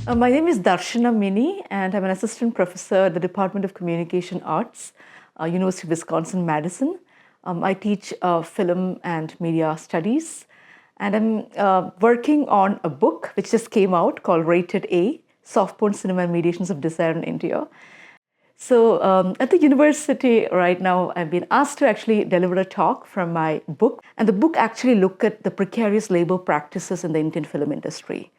My name is Darshana Mini, and I'm an assistant professor at the Department of Communication Arts, University of Wisconsin-Madison. I teach film and media studies, and I'm working on a book which just came out called Rated A, Soft Porn Cinema and Mediations of Desire in India. So at the university right now, I've been asked to actually deliver a talk from my book. And the book actually looked at the precarious labor practices in the Indian film industry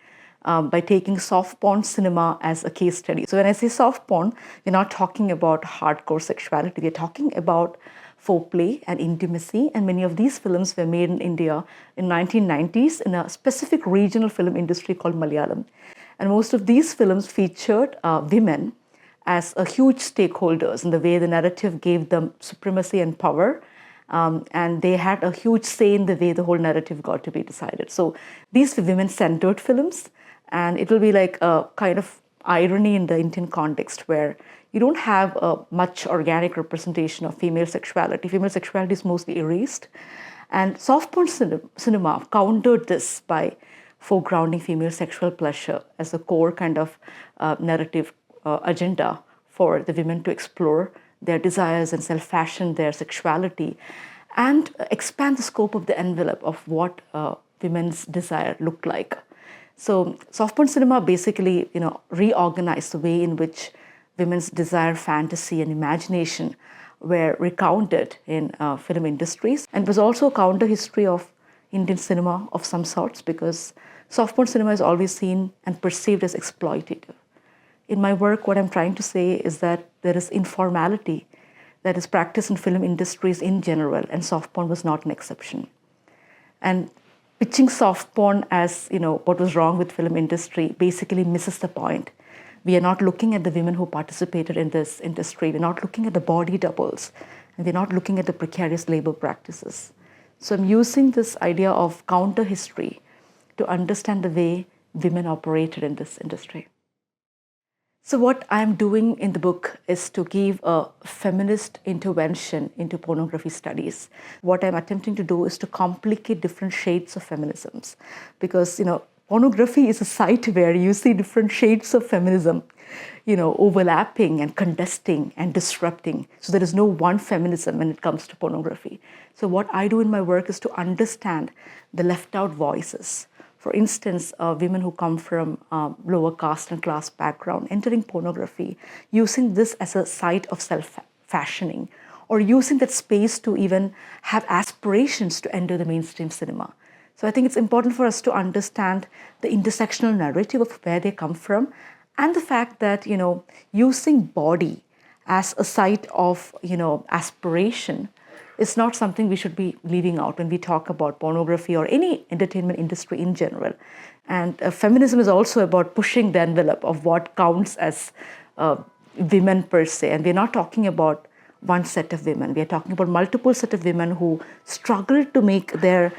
by taking soft porn cinema as a case study. So when I say soft porn, we're not talking about hardcore sexuality. We're talking about foreplay and intimacy. And many of these films were made in India in 1990s in a specific regional film industry called Malayalam. And most of these films featured women as a huge stakeholders in the way the narrative gave them supremacy and power. And they had a huge say in the way the whole narrative got to be decided. So these were women-centered films, and it will be like a kind of irony in the Indian context where you don't have much organic representation of female sexuality. Female sexuality is mostly erased. And soft porn cinema countered this by foregrounding female sexual pleasure as a core kind of narrative agenda for the women to explore their desires and self-fashion their sexuality and expand the scope of the envelope of what women's desire looked like. So soft porn cinema basically, reorganized the way in which women's desire, fantasy, and imagination were recounted in film industries, and was also a counter history of Indian cinema of some sorts, because soft porn cinema is always seen and perceived as exploitative. In my work, what I'm trying to say is that there is informality that is practiced in film industries in general, and soft porn was not an exception. And pitching soft porn as, what was wrong with film industry basically misses the point. We are not looking at the women who participated in this industry. We're not looking at the body doubles, and we're not looking at the precarious labor practices. So I'm using this idea of counter history to understand the way women operated in this industry. So what I'm doing in the book is to give a feminist intervention into pornography studies. What I'm attempting to do is to complicate different shades of feminisms, because pornography is a site where you see different shades of feminism, overlapping and contesting and disrupting. So there is no one feminism when it comes to pornography. So what I do in my work is to understand the left out voices. For instance, women who come from lower caste and class background entering pornography, using this as a site of self-fashioning, or using that space to even have aspirations to enter the mainstream cinema. So I think it's important for us to understand the intersectional narrative of where they come from, and the fact that, using body as a site of, aspiration is not something we should be leaving out when we talk about pornography or any entertainment industry in general. And feminism is also about pushing the envelope of what counts as women per se. And we're not talking about one set of women. We're talking about multiple set of women who struggle to make their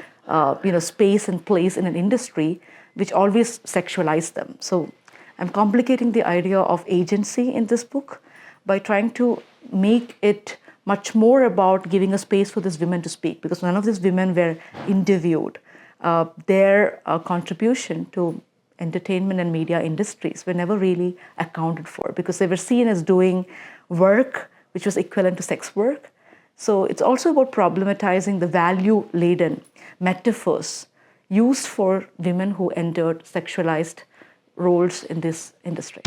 space and place in an industry which always sexualize them. So I'm complicating the idea of agency in this book by trying to make it much more about giving a space for these women to speak, because none of these women were interviewed. Their contribution to entertainment and media industries were never really accounted for, because they were seen as doing work which was equivalent to sex work. So it's also about problematizing the value-laden metaphors used for women who entered sexualized roles in this industry.